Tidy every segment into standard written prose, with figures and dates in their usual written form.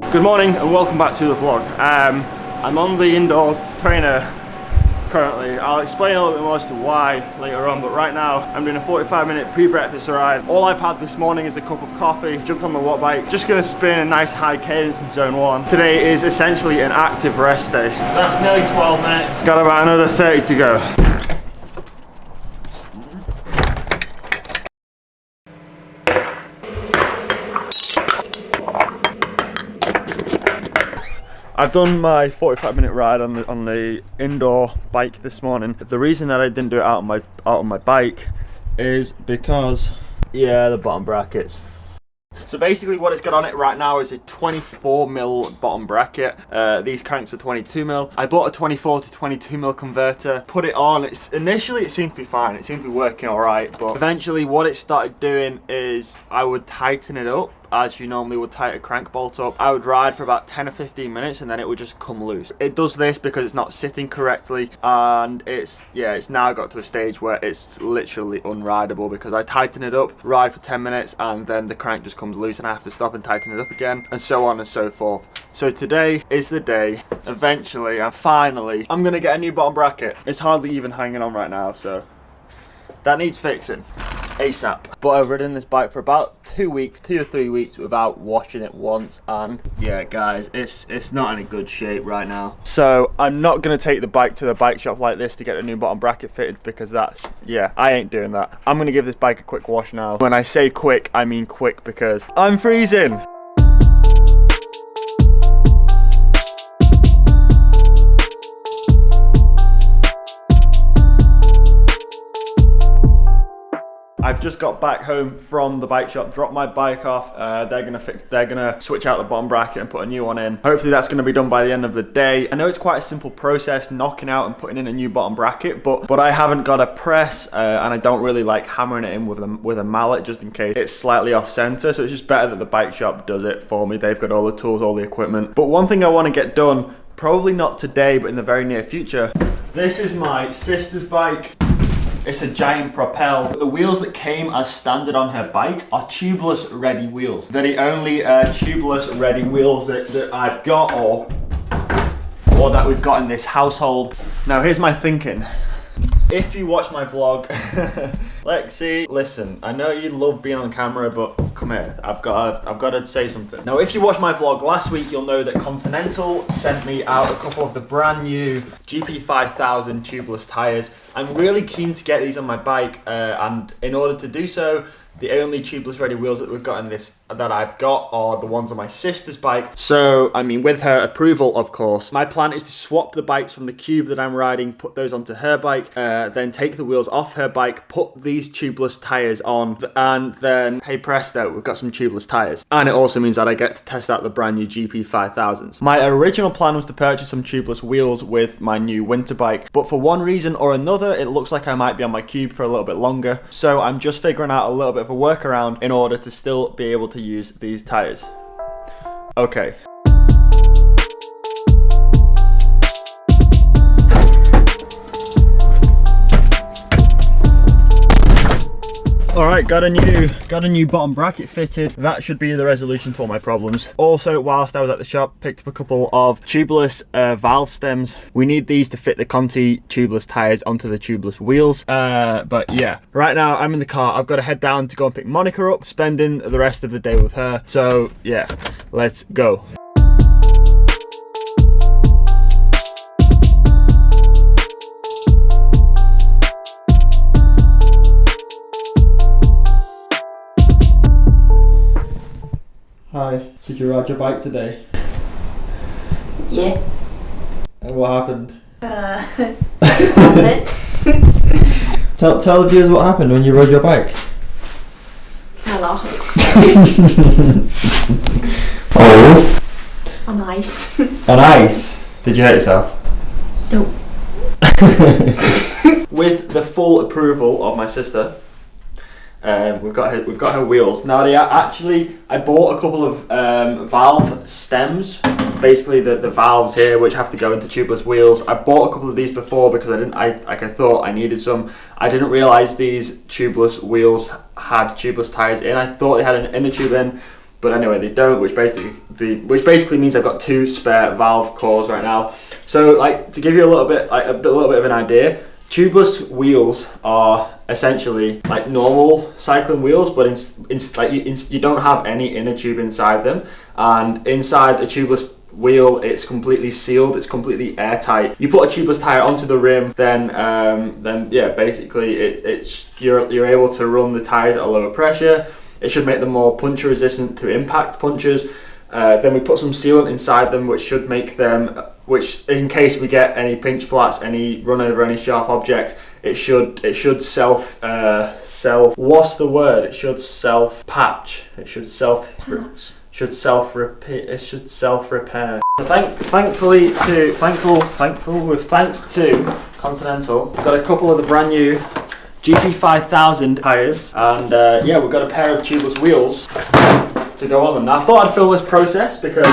Good morning and welcome back to the vlog. I'm on the indoor trainer currently. I'll explain a little bit more as to why later on, but right now I'm doing a 45-minute pre-breakfast ride. All I've had this morning is a cup of coffee, jumped on my watt bike, just gonna spin a nice high cadence in zone 1. Today is essentially an active rest day. That's nearly 12 minutes. Got about another 30 to go. I've done my 45-minute ride on the indoor bike this morning. The reason that I didn't do it out on my bike is because, yeah, the bottom bracket's so basically what it's got on it right now is a 24mm bottom bracket. These cranks are 22mm. I bought a 24 to 22mm converter, put it on. Initially it seemed to be fine, it seemed to be working alright, but eventually what it started doing is I would tighten it up as you normally would tighten a crank bolt up. I would ride for about 10 or 15 minutes and then it would just come loose. It does this because it's not sitting correctly, and it's now got to a stage where it's literally unrideable because I tighten it up, ride for 10 minutes, and then the crank just comes loose and I have to stop and tighten it up again, and so on and so forth. So today is the day. Eventually, I'm gonna get a new bottom bracket. It's hardly even hanging on right now, so that needs fixing ASAP. But I've ridden this bike for about 2 or 3 weeks without washing it once, and yeah guys, it's not in a good shape right now. So I'm not gonna take the bike to the bike shop like this to get a new bottom bracket fitted, because I ain't doing that. I'm gonna give this bike a quick wash now. When I say quick, I mean quick, because I'm freezing. I've just got back home from the bike shop, dropped my bike off. They're gonna switch out the bottom bracket and put a new one in. Hopefully that's gonna be done by the end of the day. I know it's quite a simple process, knocking out and putting in a new bottom bracket, but I haven't got a press, and I don't really like hammering it in with a mallet just in case it's slightly off center. So it's just better that the bike shop does it for me. They've got all the tools, all the equipment. But one thing I want to get done, probably not today, but in the very near future. This is my sister's bike. It's a giant Propel. The wheels that came as standard on her bike are tubeless ready wheels. They're the only tubeless ready wheels that I've got or that we've got in this household. Now here's my thinking. If you watch my vlog, Lexi, listen, I know you love being on camera, but come here, I've got to say something. Now, if you watched my vlog last week, you'll know that Continental sent me out a couple of the brand new GP5000 Tubeless tires. I'm really keen to get these on my bike, and in order to do so, the only tubeless ready wheels that we've got in this that I've got are the ones on my sister's bike. So, I mean, with her approval, of course, my plan is to swap the bikes from the Cube that I'm riding, put those onto her bike, then take the wheels off her bike, put these tubeless tires on, and then, hey presto, we've got some tubeless tires. And it also means that I get to test out the brand new GP5000s. My original plan was to purchase some tubeless wheels with my new winter bike, but for one reason or another, it looks like I might be on my Cube for a little bit longer. So I'm just figuring out a little bit of a workaround in order to still be able to use these tires. Okay. Alright, got a new bottom bracket fitted. That should be the resolution to all my problems. Also, whilst I was at the shop, picked up a couple of tubeless valve stems. We need these to fit the Conti tubeless tires onto the tubeless wheels. But yeah, right now I'm in the car. I've got to head down to go and pick Monica up, spending the rest of the day with her. So yeah, let's go. Hi, did you ride your bike today? Yeah. And what happened? Tell the viewers what happened when you rode your bike. Fell off. Oh. On ice. On ice? Did you hurt yourself? Nope. With the full approval of my sister, we've got her wheels. Now I bought a couple of valve stems, basically the valves here which have to go into tubeless wheels. I bought a couple of these before because I thought I needed some. I didn't realise these tubeless wheels had tubeless tires in. I thought they had an inner tube in. But anyway, they don't, which basically means I've got 2 spare valve cores right now. So like to give you a little bit of an idea, tubeless wheels are essentially like normal cycling wheels, but you don't have any inner tube inside them, and inside a tubeless wheel it's completely sealed, it's completely airtight. You put a tubeless tire onto the rim, then yeah, basically you're able to run the tires at a lower pressure. It should make them more puncture resistant to impact punches. Then we put some sealant inside them, which should make them, which in case we get any pinch flats, any run over any sharp objects, it should self what's the word? It should self patch. It should self Patch. Should self repair. It should self repair. So thanks to Continental, we've got a couple of the brand new GP5000 tires, and yeah, we've got a pair of tubeless wheels to go on them. Now I thought I'd film this process because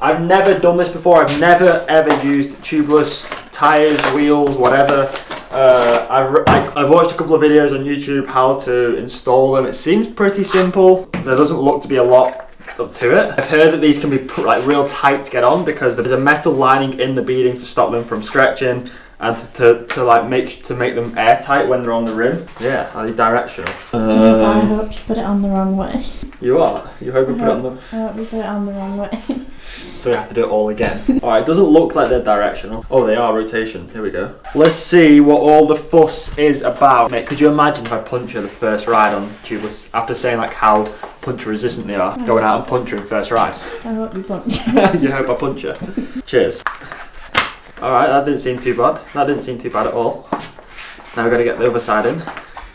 I've never done this before. I've never ever used tubeless tires, wheels, whatever. I've watched a couple of videos on YouTube how to install them. It seems pretty simple. There doesn't look to be a lot up to it. I've heard that these can be like real tight to get on because there's a metal lining in the beading to stop them from stretching, and to make them airtight when they're on the rim. Yeah, are they directional? I hope you put it on the wrong way. You are? You hope we put it on the... I hope we put it on the wrong way. So we have to do it all again. Alright, it doesn't look like they're directional. Oh, they are rotation. Here we go. Let's see what all the fuss is about. Mate, could you imagine if I puncture the first ride on tubeless, after saying like how puncture resistant they are, going out and puncturing first ride? I hope you punch. You hope I puncture. Cheers. Alright, that didn't seem too bad. That didn't seem too bad at all. Now we've got to get the other side in.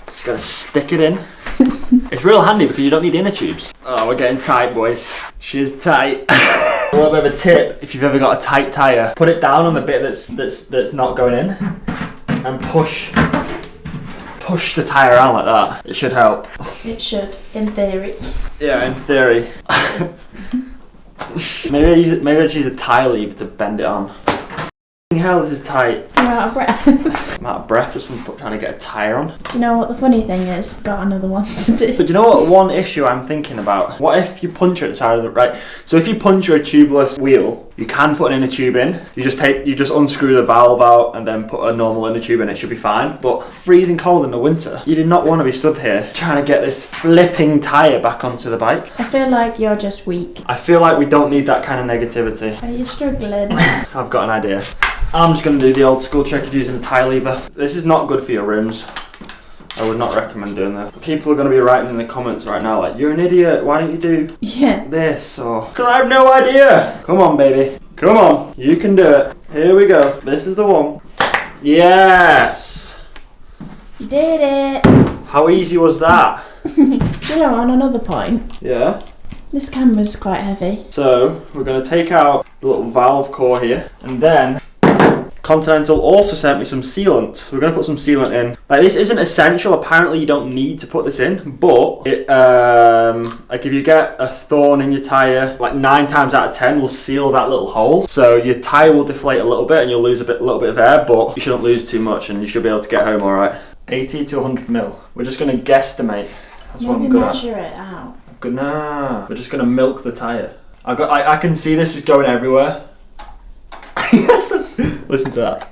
Just got to stick it in. It's real handy because you don't need inner tubes. Oh, we're getting tight, boys. She's tight. A little bit of a tip: if you've ever got a tight tire, put it down on the bit that's not going in, and push the tire around like that. It should help. It should, in theory. Yeah, in theory. maybe I'd use a tire lever to bend it on. Hell, this is tight. You're out of breath. I'm out of breath just from trying to get a tyre on. Do you know what the funny thing is? Got another one to do. But do you know what one issue I'm thinking about? What if you puncture at the side of the... Right, so if you puncture a tubeless wheel, you can put an inner tube in. You just unscrew the valve out and then put a normal inner tube in, it should be fine. But freezing cold in the winter, you did not want to be stood here trying to get this flipping tyre back onto the bike. I feel like you're just weak. I feel like we don't need that kind of negativity. Are you struggling? I've got an idea. I'm just going to do the old school trick of using a tyre lever. This is not good for your rims. I would not recommend doing that. People are going to be writing in the comments right now like, you're an idiot, why don't you do this? Or, because I have no idea. Come on, baby. Come on. You can do it. Here we go. This is the one. Yes. You did it. How easy was that? Do you know, on another point, Yeah. this camera's quite heavy. So, we're going to take out the little valve core here, and then Continental also sent me some sealant. We're going to put some sealant in. Like, this isn't essential. Apparently you don't need to put this in, but it, like if you get a thorn in your tyre, like 9 times out of 10 will seal that little hole. So your tyre will deflate a little bit and you'll lose a little bit of air, but you shouldn't lose too much and you should be able to get home alright. 80 to 100 mil. We're just going to guesstimate. That's what I'm good at. Measure it out. Good. Nah. We're just going to milk the tyre. I can see this is going everywhere. Listen to that.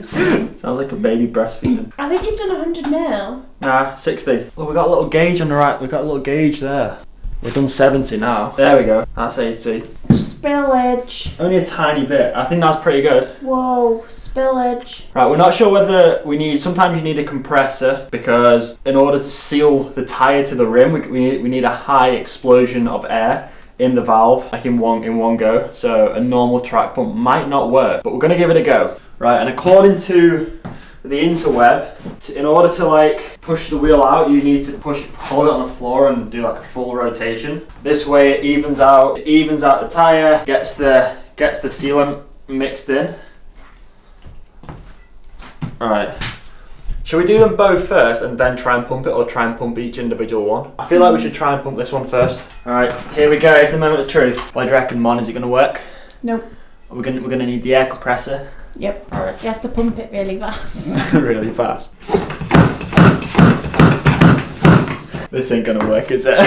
Sounds like a baby breastfeeding. I think you've done 100 mil. Nah, 60. Well, we got a little gauge on the right. We got a little gauge there. We've done 70 now. There we go. That's 80. Spillage. Only a tiny bit. I think that's pretty good. Whoa, spillage. Right, we're not sure whether we need... Sometimes you need a compressor because in order to seal the tyre to the rim, we need a high explosion of air in the valve, like in one go. So a normal track pump might not work, but we're gonna give it a go. Right, and according to the interweb, in order to like push the wheel out, you need to hold it on the floor and do like a full rotation. This way it evens out the tire, gets the sealant mixed in. Alright. Shall we do them both first and then try and pump it, or try and pump each individual one? I feel like we should try and pump this one first. Alright, here we go, it's the moment of truth. What do you reckon, Mon? Is it going to work? Nope. We're gonna need the air compressor. Yep. Alright. You have to pump it really fast. Really fast. This ain't gonna work, is it?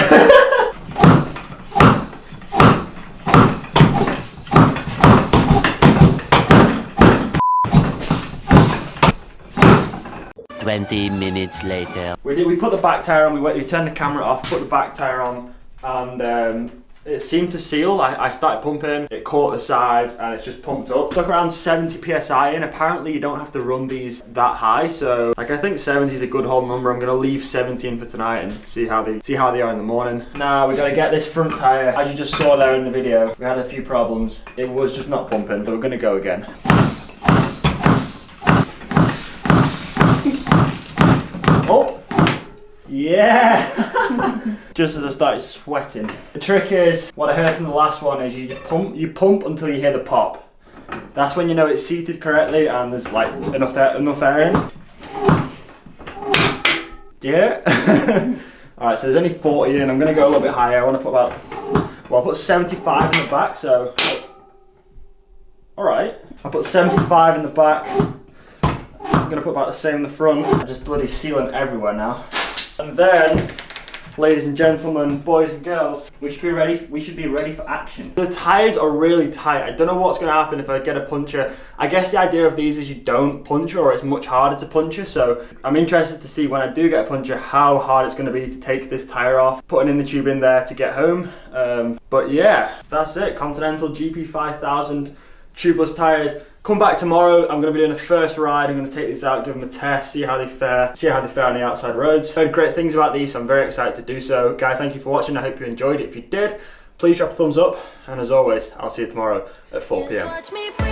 20 minutes later. We put the back tyre on, we turned the camera off, put the back tyre on, and it seemed to seal. I started pumping, it caught the sides, and it's just pumped up. Took around 70 psi in. Apparently you don't have to run these that high, so like I think 70 is a good whole number. I'm gonna leave 70 in for tonight and see how they are in the morning. Now we gotta get this front tyre. As you just saw there in the video, we had a few problems. It was just not pumping, so we're gonna go again. Oh, yeah! Just as I started sweating. The trick is, what I heard from the last one is you pump until you hear the pop. That's when you know it's seated correctly and there's like enough air in. Yeah? Alright, so there's only 40 in. I'm gonna go a little bit higher. I wanna put about, well, I'll put 75 in the back, so. Alright. I put 75 in the back. I'm gonna put about the same in the front. I'm just bloody sealing everywhere now. And then, ladies and gentlemen, boys and girls, we should be ready for action. The tyres are really tight. I don't know what's gonna happen if I get a puncture. I guess the idea of these is you don't puncture, or it's much harder to puncture, so I'm interested to see when I do get a puncture how hard it's gonna be to take this tyre off, putting in the tube in there to get home. But yeah, that's it. Continental GP5000 Tubeless tyres. Come back tomorrow, I'm going to be doing a first ride. I'm going to take these out, give them a test, see how they fare on the outside roads. Heard great things about these, so I'm very excited to do so. Guys, thank you for watching. I hope you enjoyed it. If you did, please drop a thumbs up. And as always, I'll see you tomorrow at 4 p.m.